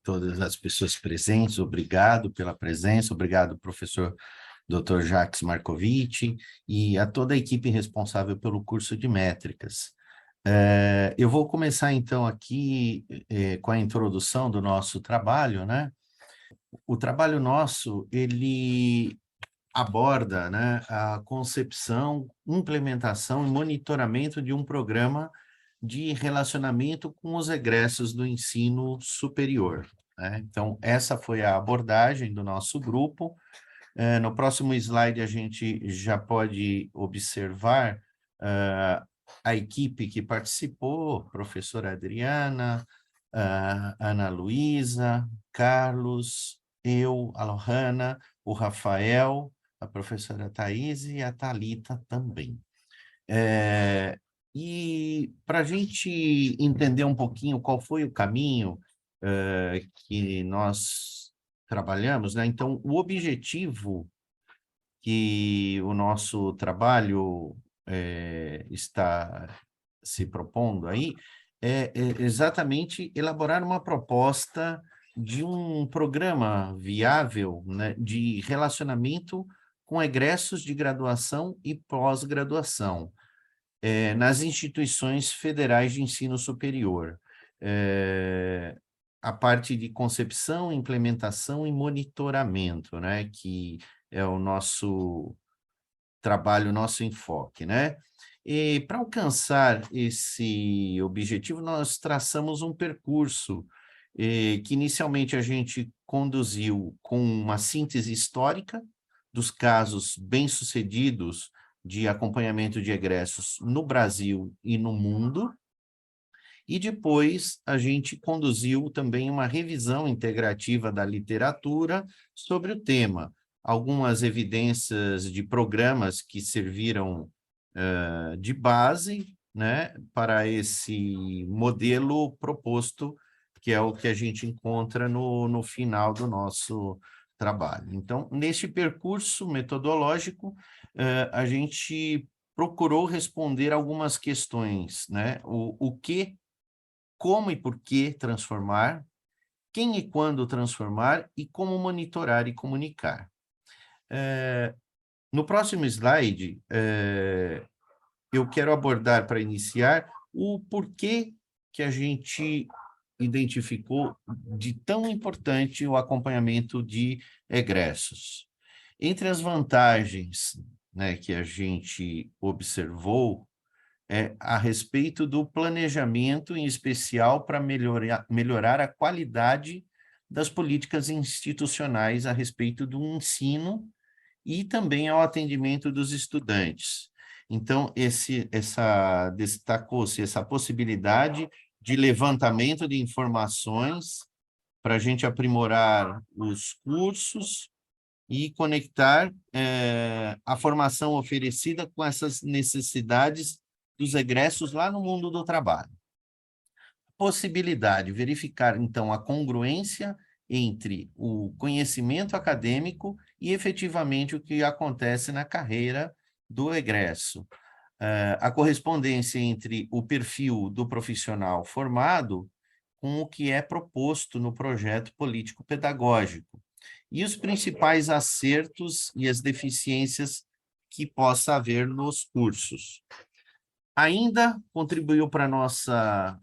todas as pessoas presentes, obrigado pela presença, obrigado, professor Dr. Jacques Marcovitch, e a toda a equipe responsável pelo curso de métricas. Eu vou começar, então, aqui com a introdução do nosso trabalho, né? O trabalho nosso, ele aborda, né, a concepção, implementação e monitoramento de um programa de relacionamento com os egressos do ensino superior, né? Então, essa foi a abordagem do nosso grupo. No próximo slide, a gente já pode observar a equipe que participou, professora Adriana, Ana Luísa, Carlos, eu, a Lohana, o Rafael, a professora Thaís e a Thalita também. E para a gente entender um pouquinho qual foi o caminho que nós trabalhamos, né? Então, o objetivo que o nosso trabalho está se propondo aí é exatamente elaborar uma proposta de um programa viável, né, de relacionamento com egressos de graduação e pós-graduação nas instituições federais de ensino superior. A parte de concepção, implementação e monitoramento, né, que é o nosso trabalho, nosso enfoque, né? E para alcançar esse objetivo, nós traçamos um percurso que inicialmente a gente conduziu com uma síntese histórica dos casos bem-sucedidos de acompanhamento de egressos no Brasil e no mundo, e depois a gente conduziu também uma revisão integrativa da literatura sobre o tema, algumas evidências de programas que serviram de base, né, para esse modelo proposto, que é o que a gente encontra no final do nosso trabalho. Então, neste percurso metodológico, a gente procurou responder algumas questões, né? O que, como e por que transformar, quem e quando transformar e como monitorar e comunicar. No próximo slide, eu quero abordar, para iniciar, o porquê que a gente identificou de tão importante o acompanhamento de egressos. Entre as vantagens, né, que a gente observou, a respeito do planejamento, em especial para melhorar a qualidade das políticas institucionais a respeito do ensino e também ao atendimento dos estudantes. Então, destacou-se essa possibilidade de levantamento de informações para a gente aprimorar os cursos e conectar a formação oferecida com essas necessidades dos egressos lá no mundo do trabalho. Possibilidade, verificar, então, a congruência entre o conhecimento acadêmico e, efetivamente, o que acontece na carreira do egresso. A correspondência entre o perfil do profissional formado com o que é proposto no projeto político-pedagógico e os principais acertos e as deficiências que possa haver nos cursos. Ainda contribuiu para a nossa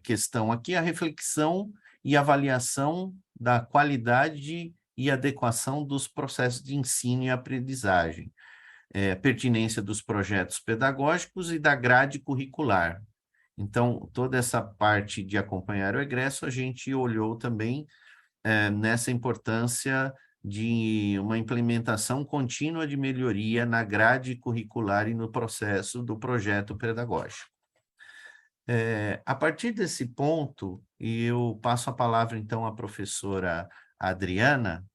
questão aqui a reflexão e avaliação da qualidade e adequação dos processos de ensino e aprendizagem, pertinência dos projetos pedagógicos e da grade curricular. Então, toda essa parte de acompanhar o egresso, a gente olhou também nessa importância de uma implementação contínua de melhoria na grade curricular e no processo do projeto pedagógico. A partir desse ponto, eu passo a palavra, então, à professora Adriana,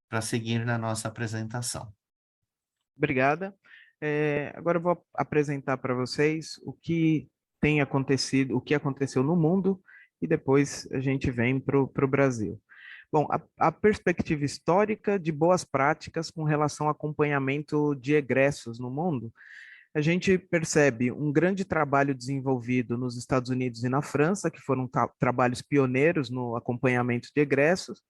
para seguir na nossa apresentação. Obrigada. Agora eu vou apresentar para vocês o que tem acontecido, o que aconteceu no mundo, e depois a gente vem para o Brasil. Bom, a perspectiva histórica de boas práticas com relação ao acompanhamento de egressos no mundo. a gente percebe um grande trabalho desenvolvido nos Estados Unidos e na França, que foram trabalhos pioneiros no acompanhamento de egressos.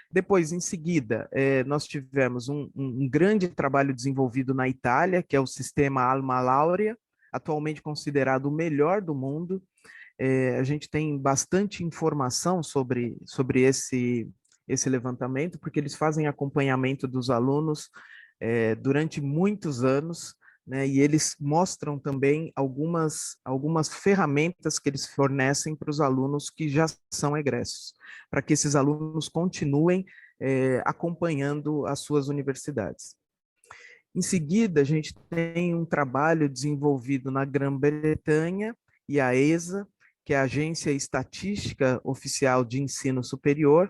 Depois, em seguida, nós tivemos um grande trabalho desenvolvido na Itália, que é o sistema Alma Laurea, atualmente considerado o melhor do mundo. A gente tem bastante informação sobre esse levantamento, porque eles fazem acompanhamento dos alunos durante muitos anos, né, e eles mostram também algumas ferramentas que eles fornecem para os alunos que já são egressos, para que esses alunos continuem acompanhando as suas universidades. Em seguida, a gente tem um trabalho desenvolvido na Grã-Bretanha e a ESA, que é a Agência Estatística Oficial de Ensino Superior.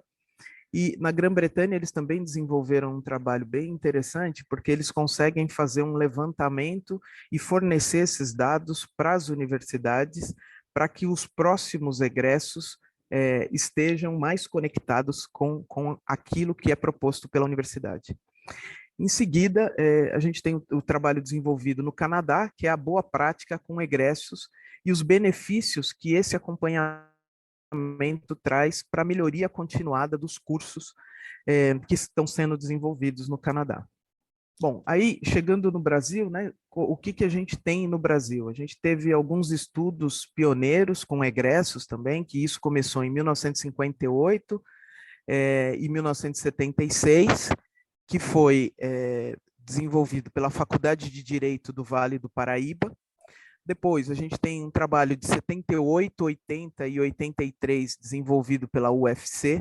E na Grã-Bretanha eles também desenvolveram um trabalho bem interessante, porque eles conseguem fazer um levantamento e fornecer esses dados para as universidades, para que os próximos egressos estejam mais conectados com aquilo que é proposto pela universidade. Em seguida, a gente tem o trabalho desenvolvido no Canadá, que é a boa prática com egressos e os benefícios que esse acompanhamento traz para a melhoria continuada dos cursos que estão sendo desenvolvidos no Canadá. Bom, aí chegando no Brasil, né, o que a gente tem no Brasil? A gente teve alguns estudos pioneiros com egressos também, que isso começou em 1958 e 1976, que foi desenvolvido pela Faculdade de Direito do Vale do Paraíba. Depois, a gente tem um trabalho de 78, 80 e 83 desenvolvido pela UFC.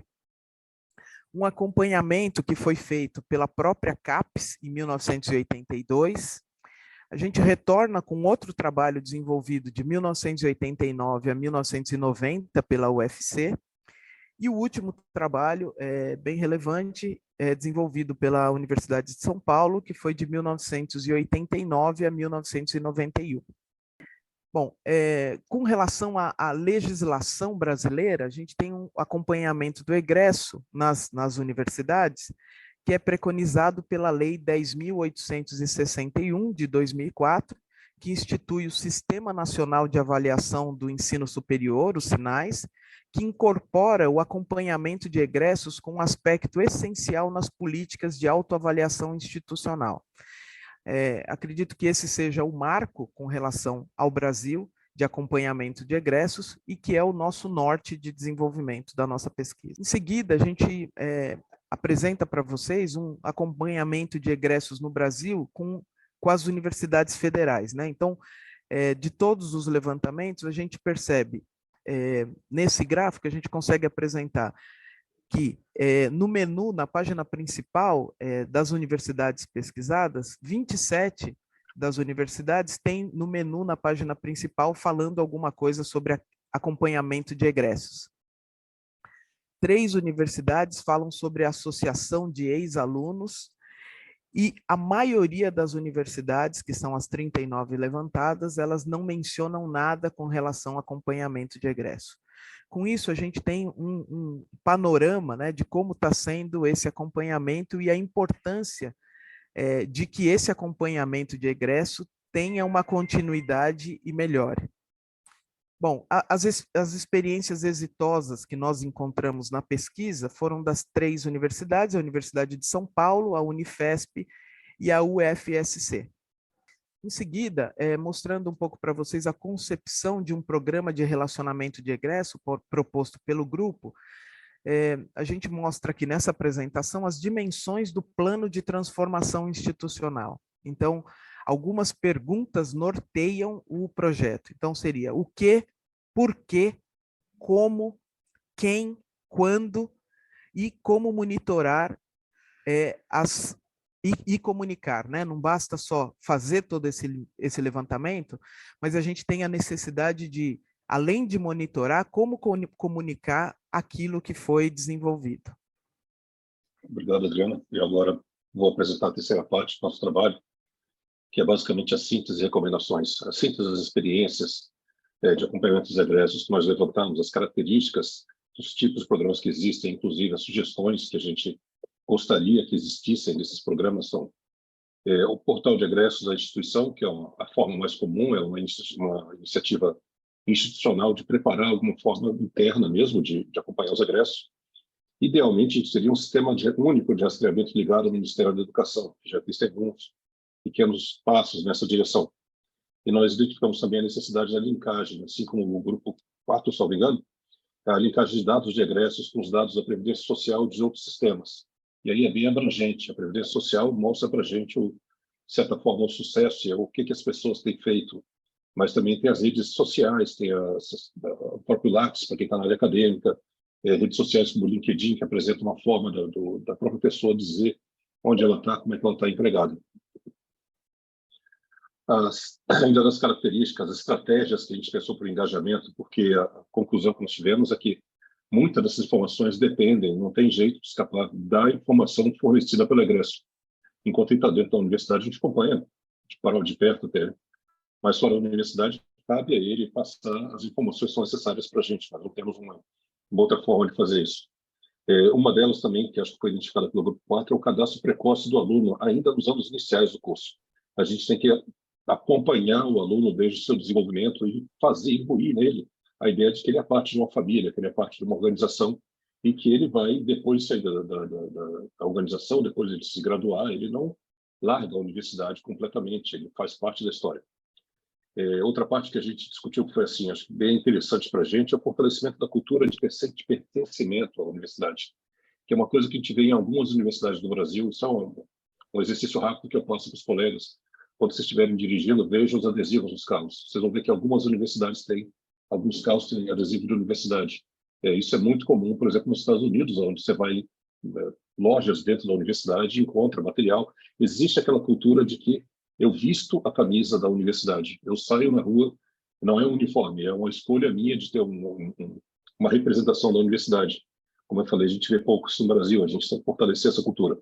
Um acompanhamento que foi feito pela própria CAPES em 1982. A gente retorna com outro trabalho desenvolvido de 1989 a 1990 pela UFC. E o último trabalho, bem relevante, desenvolvido pela Universidade de São Paulo, que foi de 1989 a 1991. Bom, com relação à legislação brasileira, a gente tem um acompanhamento do egresso nas universidades, que é preconizado pela Lei 10.861, de 2004, que institui o Sistema Nacional de Avaliação do Ensino Superior, os SINAIS, que incorpora o acompanhamento de egressos com um aspecto essencial nas políticas de autoavaliação institucional. Acredito que esse seja o marco com relação ao Brasil de acompanhamento de egressos e que é o nosso norte de desenvolvimento da nossa pesquisa. Em seguida, a gente apresenta para vocês um acompanhamento de egressos no Brasil com as universidades federais, né? Então, de todos os levantamentos, a gente percebe, nesse gráfico, a gente consegue apresentar que no menu, na página principal das universidades pesquisadas, 27 das universidades têm no menu, na página principal, falando alguma coisa sobre acompanhamento de egressos. 3 universidades falam sobre a associação de ex-alunos e a maioria das universidades, que são as 39 levantadas, elas não mencionam nada com relação ao acompanhamento de egresso. Com isso, a gente tem um panorama, né, de como está sendo esse acompanhamento e a importância de que esse acompanhamento de egresso tenha uma continuidade e melhore. Bom, as experiências exitosas que nós encontramos na pesquisa foram das 3 universidades, a Universidade de São Paulo, a Unifesp e a UFSC. Em seguida, mostrando um pouco para vocês a concepção de um programa de relacionamento de egresso proposto pelo grupo, a gente mostra aqui nessa apresentação as dimensões do plano de transformação institucional. Então, algumas perguntas norteiam o projeto. Então, seria o que, por quê, como, quem, quando e como monitorar e comunicar, né? Não basta só fazer todo esse levantamento, mas a gente tem a necessidade de, além de monitorar, como comunicar aquilo que foi desenvolvido. Obrigado, Adriana. E agora vou apresentar a terceira parte do nosso trabalho, que é basicamente a síntese e recomendações, a síntese das experiências de acompanhamento dos egressos que nós levantamos, as características dos tipos de programas que existem, inclusive as sugestões que a gente gostaria que existissem nesses programas são O portal de egressos da instituição, que é a forma mais comum, é uma iniciativa institucional de preparar alguma forma interna mesmo de acompanhar os egressos. Idealmente, seria um sistema único de rastreamento ligado ao Ministério da Educação, que já existem alguns pequenos passos nessa direção. E nós identificamos também a necessidade da linkagem, assim como o grupo 4, se não me engano, a linkagem de dados de egressos com os dados da Previdência Social de outros sistemas. E aí é bem abrangente. A Previdência Social mostra para a gente, de certa forma, o sucesso e o que as pessoas têm feito. Mas também tem as redes sociais, tem o próprio Lattes, para quem está na área acadêmica, redes sociais como o LinkedIn, que apresenta uma forma da própria pessoa dizer onde ela está, como é que ela está empregada. Ainda das características, as estratégias que a gente pensou para o engajamento, porque a conclusão que nós tivemos é que muitas dessas informações dependem, não tem jeito de escapar da informação fornecida pelo egresso. Enquanto ele está dentro da universidade, a gente acompanha, a gente para de perto até, mas fora da universidade, cabe a ele passar as informações que são necessárias para a gente. Nós não temos uma outra forma de fazer isso. Uma delas também, que acho que foi identificada pelo Grupo 4, é o cadastro precoce do aluno, ainda nos anos iniciais do curso. A gente tem que acompanhar o aluno desde o seu desenvolvimento e imbuir nele a ideia de que ele é parte de uma família, que ele é parte de uma organização e que ele vai, depois de sair da organização, depois de se graduar, ele não larga a universidade completamente, ele faz parte da história. Outra parte que a gente discutiu, que foi assim, acho bem interessante para a gente, é o fortalecimento da cultura de pertencimento à universidade, que é uma coisa que a gente vê em algumas universidades do Brasil. Isso é um exercício rápido que eu passo para os colegas. Quando vocês estiverem dirigindo, vejam os adesivos nos carros. Vocês vão ver que algumas universidades têm, alguns carros têm adesivo de universidade. Isso é muito comum, por exemplo, nos Estados Unidos, onde você vai lojas dentro da universidade e encontra material. Existe aquela cultura de que eu visto a camisa da universidade. Eu saio na rua, não é um uniforme, é uma escolha minha de ter uma representação da universidade. Como eu falei, a gente vê pouco isso no Brasil, a gente tem que fortalecer essa cultura.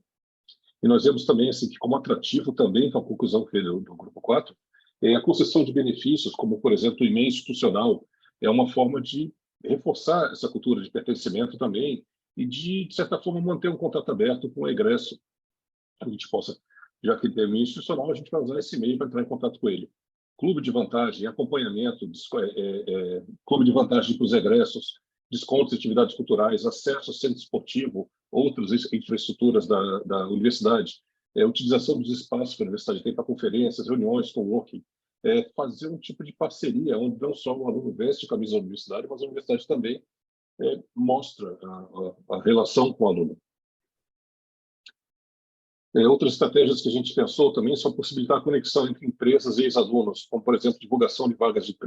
E nós vemos também assim, que como atrativo também, que é a conclusão que veio do Grupo 4, é a concessão de benefícios, como, por exemplo, o e-mail institucional, é uma forma de reforçar essa cultura de pertencimento também e de certa forma, manter um contato aberto com o egresso. A gente possa, já que tem e-mail institucional, a gente vai usar esse e-mail para entrar em contato com ele. Clube de vantagem, acompanhamento, clube de vantagem para os egressos, descontos de atividades culturais, acesso ao centro esportivo, outras infraestruturas da universidade, utilização dos espaços que a universidade tem para conferências, reuniões, coworking, fazer um tipo de parceria, onde não só o aluno veste a camisa da universidade, mas a universidade também mostra a relação com o aluno. Outras estratégias que a gente pensou também são possibilitar a conexão entre empresas e ex-alunos, como, por exemplo, divulgação de vagas de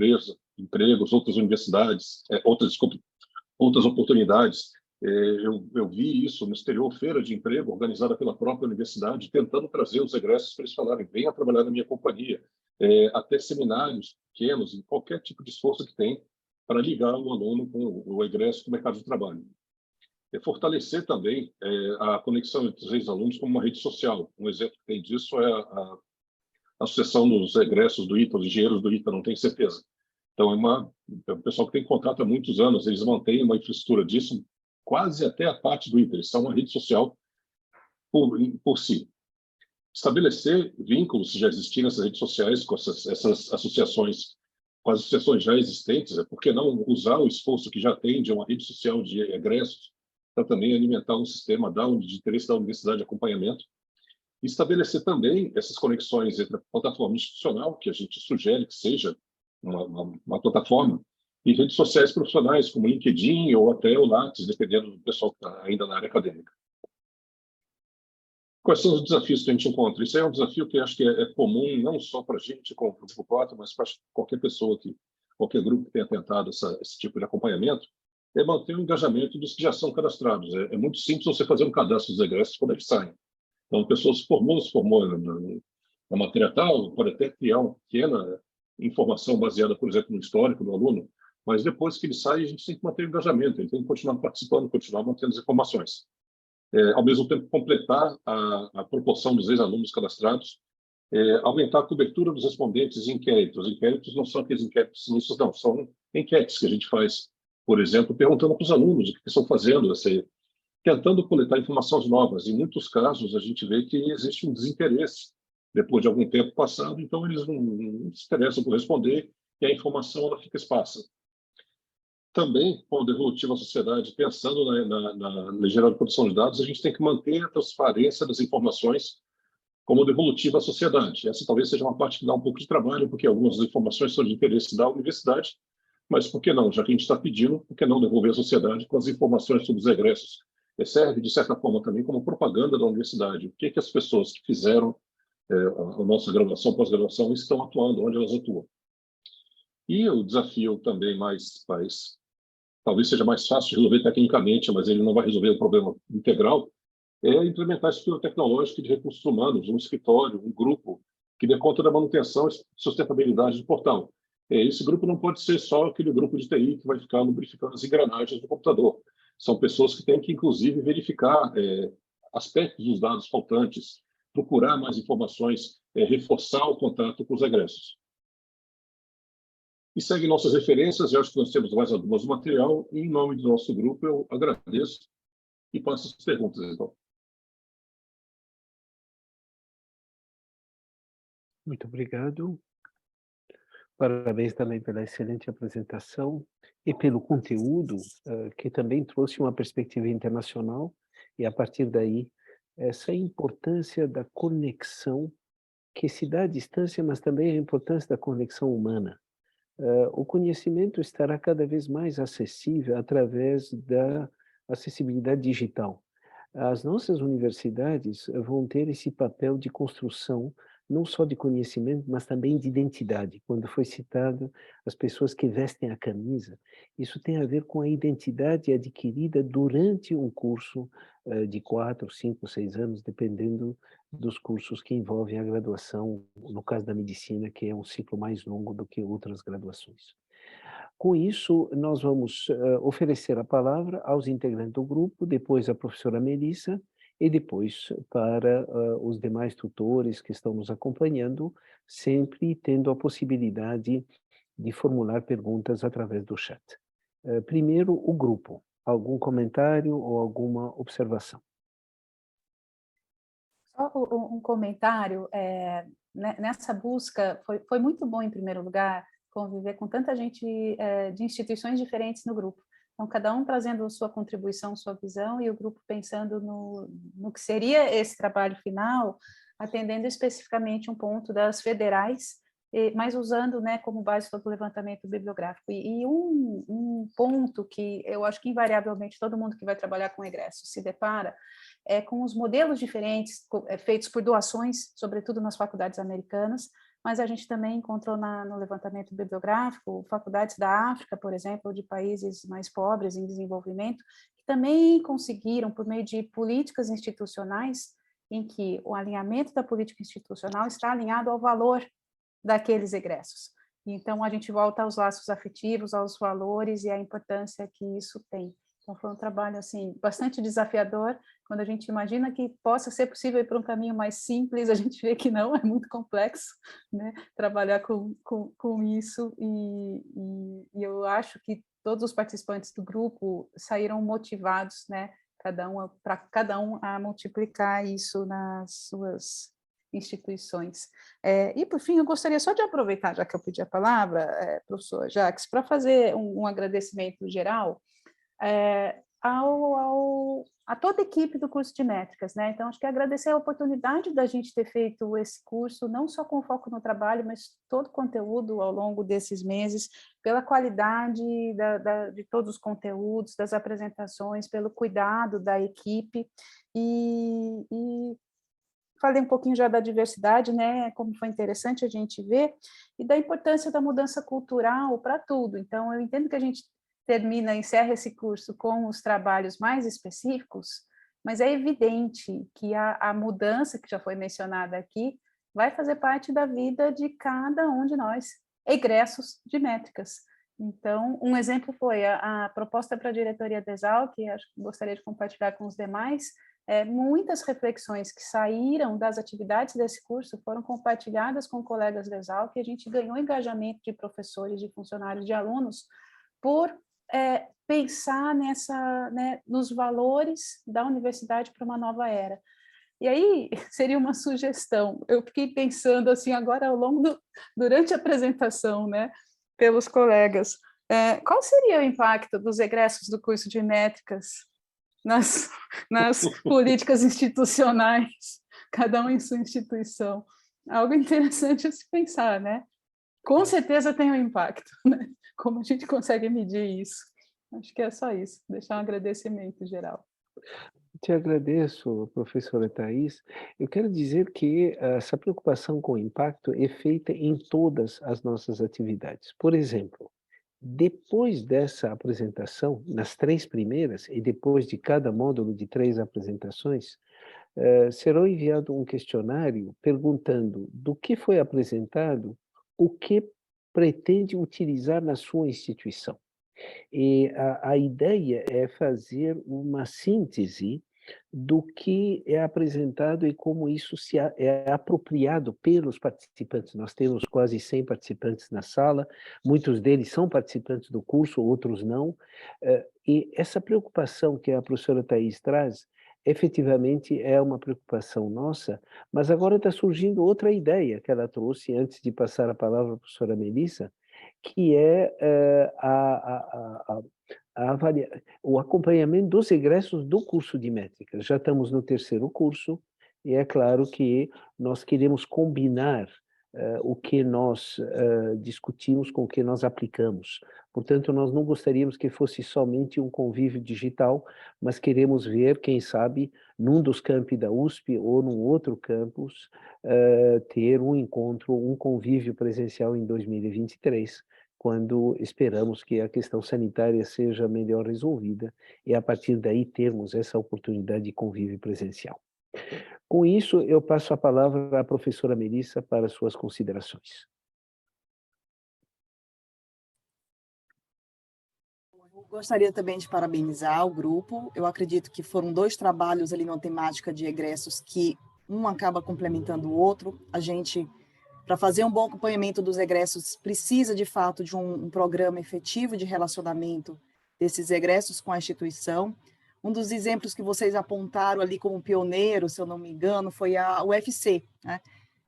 empregos, outras universidades, outras oportunidades. Eu vi isso no exterior, feira de emprego organizada pela própria universidade, tentando trazer os egressos para eles falarem, venha trabalhar na minha companhia, até seminários pequenos, em qualquer tipo de esforço que tem para ligar o aluno com o egresso com o mercado de trabalho. Fortalecer também a conexão entre os ex-alunos como uma rede social. Um exemplo que tem disso é a associação dos egressos do ITA, os engenheiros do ITA, não tenho certeza. Então, é um pessoal que tem contato há muitos anos, eles mantêm uma infraestrutura disso, quase até a parte do ITA, eles são uma rede social por si. Estabelecer vínculos, se já existirem essas redes sociais, com essas associações, com as associações já existentes, por que não usar o esforço que já tem de uma rede social de egressos para também alimentar um sistema de interesse da universidade de acompanhamento? E estabelecer também essas conexões entre a plataforma institucional, que a gente sugere que seja uma plataforma, e redes sociais profissionais, como LinkedIn ou até o Lattes, dependendo do pessoal que está ainda na área acadêmica. Quais são os desafios que a gente encontra? Isso é um desafio que acho que é comum, não só para a gente, como para o Grupo 4, mas para qualquer pessoa, qualquer grupo que tenha tentado esse tipo de acompanhamento, é manter o engajamento dos que já são cadastrados. É muito simples você fazer um cadastro dos egressos quando eles saem. Então, a pessoa se formou na matéria tal, pode até criar uma pequena informação baseada, por exemplo, no histórico do aluno, mas depois que ele sai, a gente tem que manter o engajamento, ele tem que continuar participando, continuar mantendo as informações. Ao mesmo tempo, completar a proporção dos ex-alunos cadastrados, aumentar a cobertura dos respondentes em inquéritos. Inquéritos não são aqueles inquéritos sinistres, não, são enquetes que a gente faz, por exemplo, perguntando para os alunos o que estão fazendo, tentando coletar informações novas. Em muitos casos, a gente vê que existe um desinteresse depois de algum tempo passado, então eles não se interessam por responder e a informação ela fica esparsa. Também, quando evolutiva a sociedade, pensando na geração de produção de dados, a gente tem que manter a transparência das informações como devolutiva à sociedade. Essa talvez seja uma parte que dá um pouco de trabalho, porque algumas informações são de interesse da universidade, mas por que não? Já que a gente está pedindo, por que não devolver à sociedade com as informações sobre os egressos? Serve, de certa forma, também como propaganda da universidade. O que as pessoas que fizeram a nossa graduação, pós-graduação, estão atuando, onde elas atuam. E o desafio também talvez seja mais fácil de resolver tecnicamente, mas ele não vai resolver o problema integral, é implementar a estrutura tecnológica de recursos humanos, um escritório, um grupo que dê conta da manutenção e sustentabilidade do portal. Esse grupo não pode ser só aquele grupo de TI que vai ficar lubrificando as engrenagens do computador. São pessoas que têm que, inclusive, verificar aspectos dos dados faltantes, procurar mais informações, reforçar o contato com os egressos. E segue nossas referências, eu acho que nós temos mais algumas do material, e em nome do nosso grupo eu agradeço e passo as perguntas, então. Muito obrigado. Parabéns também pela excelente apresentação e pelo conteúdo, que também trouxe uma perspectiva internacional, e a partir daí, essa importância da conexão, que se dá à distância, mas também a importância da conexão humana. O conhecimento estará cada vez mais acessível através da acessibilidade digital. As nossas universidades vão ter esse papel de construção, não só de conhecimento, mas também de identidade. Quando foi citado as pessoas que vestem a camisa, isso tem a ver com a identidade adquirida durante um curso de 4, 5, 6 anos, dependendo dos cursos que envolvem a graduação, no caso da medicina, que é um ciclo mais longo do que outras graduações. Com isso, nós vamos oferecer a palavra aos integrantes do grupo, depois à professora Melissa, e depois para os demais tutores que estão nos acompanhando, sempre tendo a possibilidade de formular perguntas através do chat. Primeiro, o grupo. Algum comentário ou alguma observação? Só um comentário, nessa busca, foi muito bom, em primeiro lugar, conviver com tanta gente de instituições diferentes no grupo. Então, cada um trazendo sua contribuição, sua visão, e o grupo pensando no que seria esse trabalho final, atendendo especificamente um ponto das federais, mas usando, né, como base todo o levantamento bibliográfico. E um ponto que eu acho que invariavelmente todo mundo que vai trabalhar com egresso se depara é com os modelos diferentes feitos por doações, sobretudo nas faculdades americanas, mas a gente também encontrou no levantamento bibliográfico faculdades da África, por exemplo, ou de países mais pobres em desenvolvimento, que também conseguiram, por meio de políticas institucionais, em que o alinhamento da política institucional está alinhado ao valor daqueles egressos. Então, a gente volta aos laços afetivos, aos valores e à importância que isso tem. Então, foi um trabalho assim, bastante desafiador. Quando a gente imagina que possa ser possível ir para um caminho mais simples, a gente vê que não, é muito complexo, né? Trabalhar com isso, e eu acho que todos os participantes do grupo saíram motivados, né? Para cada um a multiplicar isso nas suas instituições. E, por fim, eu gostaria só de aproveitar, já que eu pedi a palavra, professor Jacques, para fazer um agradecimento geral a toda a equipe do curso de métricas, né? Então, acho que agradecer a oportunidade da gente ter feito esse curso, não só com foco no trabalho, mas todo o conteúdo ao longo desses meses, pela qualidade de todos os conteúdos, das apresentações, pelo cuidado da equipe, e falei um pouquinho já da diversidade, né? Como foi interessante a gente ver, e da importância da mudança cultural para tudo. Então, eu entendo que a gente encerra esse curso com os trabalhos mais específicos, mas é evidente que a mudança que já foi mencionada aqui vai fazer parte da vida de cada um de nós, egressos de métricas. Então, um exemplo foi a proposta para a diretoria da ESAL, que acho que gostaria de compartilhar com os demais. Muitas reflexões que saíram das atividades desse curso foram compartilhadas com colegas da ESAL, que a gente ganhou engajamento de professores, de funcionários, de alunos, por pensar nos valores da universidade para uma nova era. E aí, seria uma sugestão. Eu fiquei pensando assim, agora durante a apresentação, né, pelos colegas, qual seria o impacto dos egressos do curso de métricas nas políticas institucionais, cada um em sua instituição? Algo interessante a se pensar, né? Com certeza tem um impacto, né? Como a gente consegue medir isso? Acho que é só isso, deixar um agradecimento geral. Te agradeço, professora Thais. Eu quero dizer que essa preocupação com o impacto é feita em todas as nossas atividades. Por exemplo, depois dessa apresentação, nas 3 primeiras, e depois de cada módulo de 3 apresentações, será enviado um questionário perguntando do que foi apresentado, o que pretende utilizar na sua instituição. E a ideia é fazer uma síntese do que é apresentado e como isso é apropriado pelos participantes. Nós temos quase 100 participantes na sala, muitos deles são participantes do curso, outros não. E essa preocupação que a professora Thais traz, efetivamente é uma preocupação nossa, mas agora está surgindo outra ideia que ela trouxe antes de passar a palavra à professora Melissa, que é o acompanhamento dos egressos do curso de métricas. Já estamos no 3º curso, e é claro que nós queremos combinar o que nós discutimos com o que nós aplicamos. Portanto, nós não gostaríamos que fosse somente um convívio digital, mas queremos ver, quem sabe, num dos campi da USP ou num outro campus, ter um encontro, um convívio presencial em 2023, quando esperamos que a questão sanitária seja melhor resolvida e, a partir daí, termos essa oportunidade de convívio presencial. Com isso, eu passo a palavra à professora Melissa para suas considerações. Eu gostaria também de parabenizar o grupo. Eu acredito que foram 2 trabalhos ali na temática de egressos que um acaba complementando o outro. A gente, para fazer um bom acompanhamento dos egressos, precisa, de fato, de um programa efetivo de relacionamento desses egressos com a instituição. Um dos exemplos que vocês apontaram ali como pioneiro, se eu não me engano, foi a UFC, né?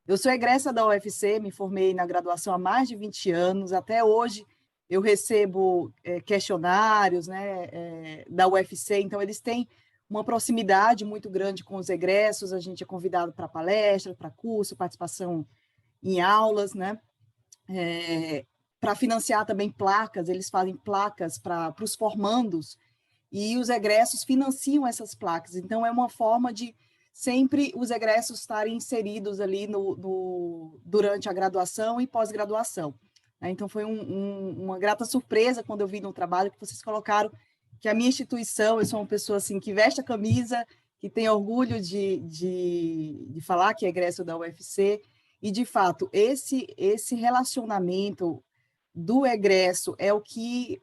Eu sou egressa da UFC, me formei na graduação há mais de 20 anos, até hoje eu recebo questionários, né, da UFC, então eles têm uma proximidade muito grande com os egressos, a gente é convidado para palestra, para curso, participação em aulas, né? Para financiar também placas, eles fazem placas para os formandos, e os egressos financiam essas placas. Então, é uma forma de sempre os egressos estarem inseridos ali durante a graduação e pós-graduação. Então, foi uma grata surpresa quando eu vi no trabalho que vocês colocaram que a minha instituição, eu sou uma pessoa assim, que veste a camisa, que tem orgulho de falar que é egresso da UFC, e, de fato, esse relacionamento do egresso é o que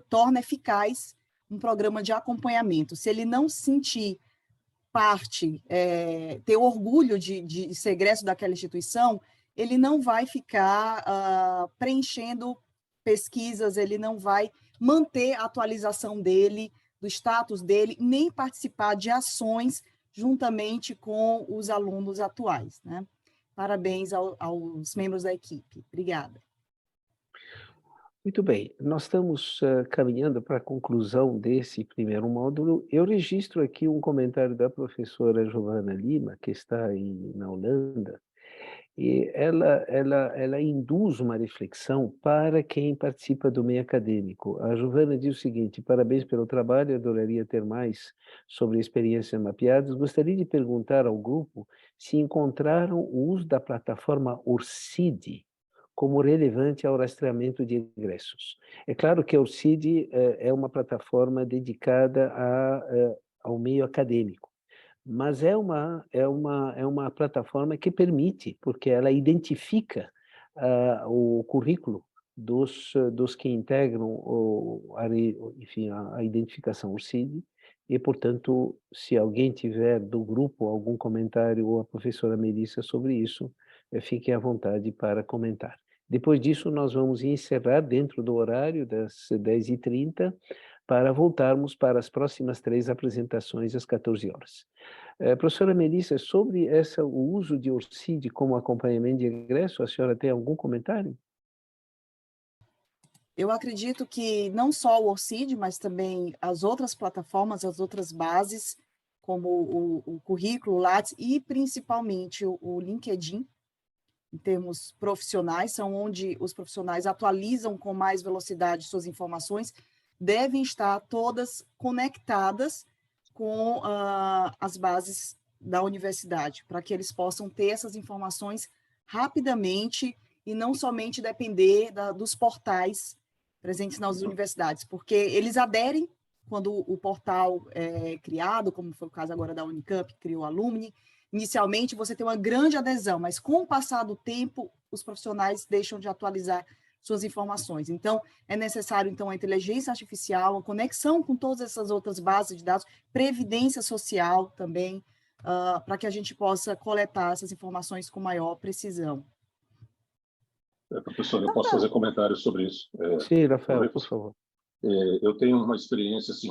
torna eficaz um programa de acompanhamento. Se ele não sentir parte, ter orgulho de ser egresso daquela instituição, ele não vai ficar preenchendo pesquisas, ele não vai manter a atualização dele, do status dele, nem participar de ações juntamente com os alunos atuais, né? Parabéns aos membros da equipe. Obrigada. Muito bem, nós estamos caminhando para a conclusão desse primeiro módulo. Eu registro aqui um comentário da professora Giovana Lima, que está na Holanda, e ela induz uma reflexão para quem participa do meio acadêmico. A Giovana diz o seguinte: parabéns pelo trabalho, adoraria ter mais sobre experiências mapeadas. Gostaria de perguntar ao grupo se encontraram o uso da plataforma Urcid como relevante ao rastreamento de egressos. É claro que a Urcid é uma plataforma dedicada ao meio acadêmico, mas é uma plataforma que permite, porque ela identifica o currículo dos que integram enfim, a identificação Urcid, e, portanto, se alguém tiver do grupo algum comentário, ou a professora Melissa, sobre isso, fiquem à vontade para comentar. Depois disso, nós vamos encerrar dentro do horário das 10h30, para voltarmos para as próximas 3 apresentações às 14 horas. Professora Melissa, sobre o uso de ORCID como acompanhamento de egresso, a senhora tem algum comentário? Eu acredito que não só o ORCID, mas também as outras plataformas, as outras bases, como o currículo, o Lattes e principalmente o LinkedIn, em termos profissionais, são onde os profissionais atualizam com mais velocidade suas informações, devem estar todas conectadas com as bases da universidade, para que eles possam ter essas informações rapidamente e não somente depender dos portais presentes nas universidades, porque eles aderem quando o portal é criado, como foi o caso agora da Unicamp, que criou a Alumni. Inicialmente, você tem uma grande adesão, mas com o passar do tempo, os profissionais deixam de atualizar suas informações. Então, é necessário, então, a inteligência artificial, a conexão com todas essas outras bases de dados, previdência social também, para que a gente possa coletar essas informações com maior precisão. Professor, eu posso fazer comentários sobre isso? Sim, Rafael, por favor. Eu tenho uma experiência, assim,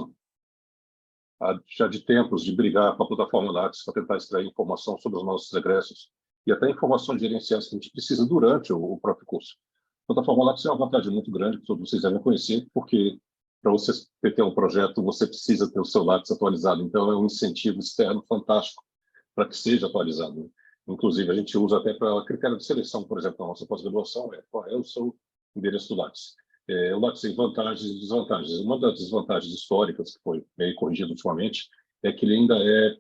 já de tempos, de brigar com a plataforma Lattes para tentar extrair informação sobre os nossos egressos e até informações gerenciais que a gente precisa durante o próprio curso. A plataforma Lattes tem uma vantagem muito grande, que todos vocês devem conhecer, porque para você ter um projeto, você precisa ter o seu Lattes atualizado. Então, é um incentivo externo fantástico para que seja atualizado, né? Inclusive, a gente usa até para critério de seleção, por exemplo, na nossa pós-graduação, qual é o seu endereço do Lattes. O Lattes tem vantagens e desvantagens. Uma das desvantagens históricas, que foi meio corrigido ultimamente, é que ele ainda é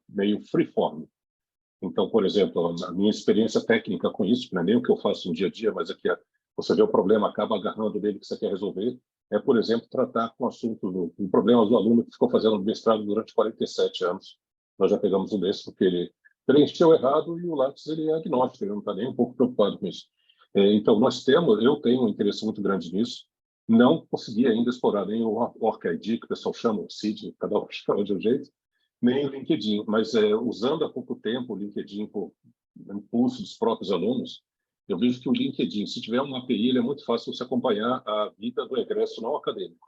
meio freeform. Então, por exemplo, a minha experiência técnica com isso, não é nem o que eu faço no dia a dia, mas é que você vê o problema, acaba agarrando dele que você quer resolver, por exemplo, tratar com o assunto do problema do aluno que ficou fazendo mestrado durante 47 anos. Nós já pegamos um desse, porque ele preencheu errado e o Lattes ele é agnóstico, ele não está nem um pouco preocupado com isso. Então, eu tenho um interesse muito grande nisso. Não consegui ainda explorar nem o ORCID, que o pessoal chama, o CID, cada um chama de um jeito, nem o LinkedIn. Mas usando há pouco tempo o LinkedIn por impulso dos próprios alunos, eu vejo que o LinkedIn, se tiver uma API, ele é muito fácil você acompanhar a vida do egresso não acadêmico,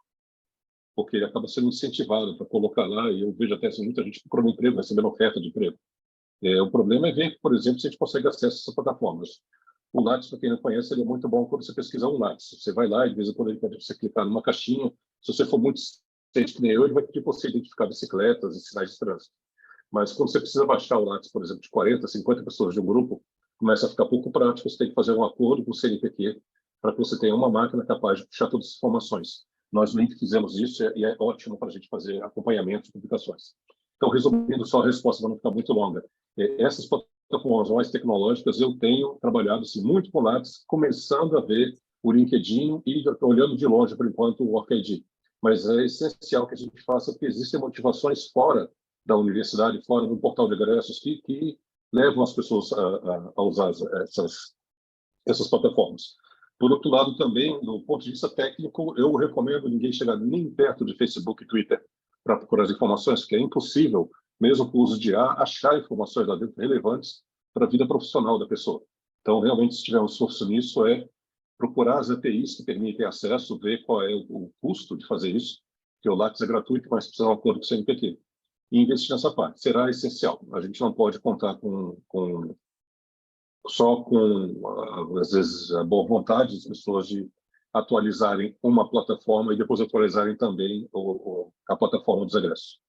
porque ele acaba sendo incentivado para colocar lá, e eu vejo até assim, muita gente procurando emprego, recebendo oferta de emprego. O problema é ver, por exemplo, se a gente consegue acesso a essas plataformas. O Lattes, para quem não conhece, ele é muito bom quando você pesquisar um Lattes. Você vai lá e, de vez em quando, ele pede você clicar numa caixinha. Se você for muito ciente que nem eu, ele vai pedir para você identificar bicicletas e sinais de trânsito. Mas quando você precisa baixar o Lattes, por exemplo, de 40, 50 pessoas de um grupo, começa a ficar pouco prático. Você tem que fazer um acordo com o CNPq para que você tenha uma máquina capaz de puxar todas as informações. Nós no INPE fizemos isso e é ótimo para a gente fazer acompanhamento de publicações. Então, resumindo só a resposta, para não ficar muito longa. Essas plataformas mais tecnológicas, eu tenho trabalhado assim, muito com Lattes, começando a ver o LinkedIn e olhando de longe, por enquanto, o ORCID. Mas é essencial que a gente faça, porque existem motivações fora da universidade, fora do portal de egressos, que levam as pessoas a usar essas plataformas. Por outro lado, também, do ponto de vista técnico, eu recomendo ninguém chegar nem perto de Facebook e Twitter para procurar as informações, porque é impossível, mesmo com o uso de IA, achar informações lá dentro relevantes para a vida profissional da pessoa. Então, realmente, se tiver um esforço nisso, procurar as APIs que permitem acesso, ver qual é o custo de fazer isso, porque o Lattes é gratuito, mas precisa de um acordo com o CNPq. E investir nessa parte. Será essencial. A gente não pode contar só com, às vezes, a boa vontade das pessoas de atualizarem uma plataforma e depois atualizarem também a plataforma dos egressos.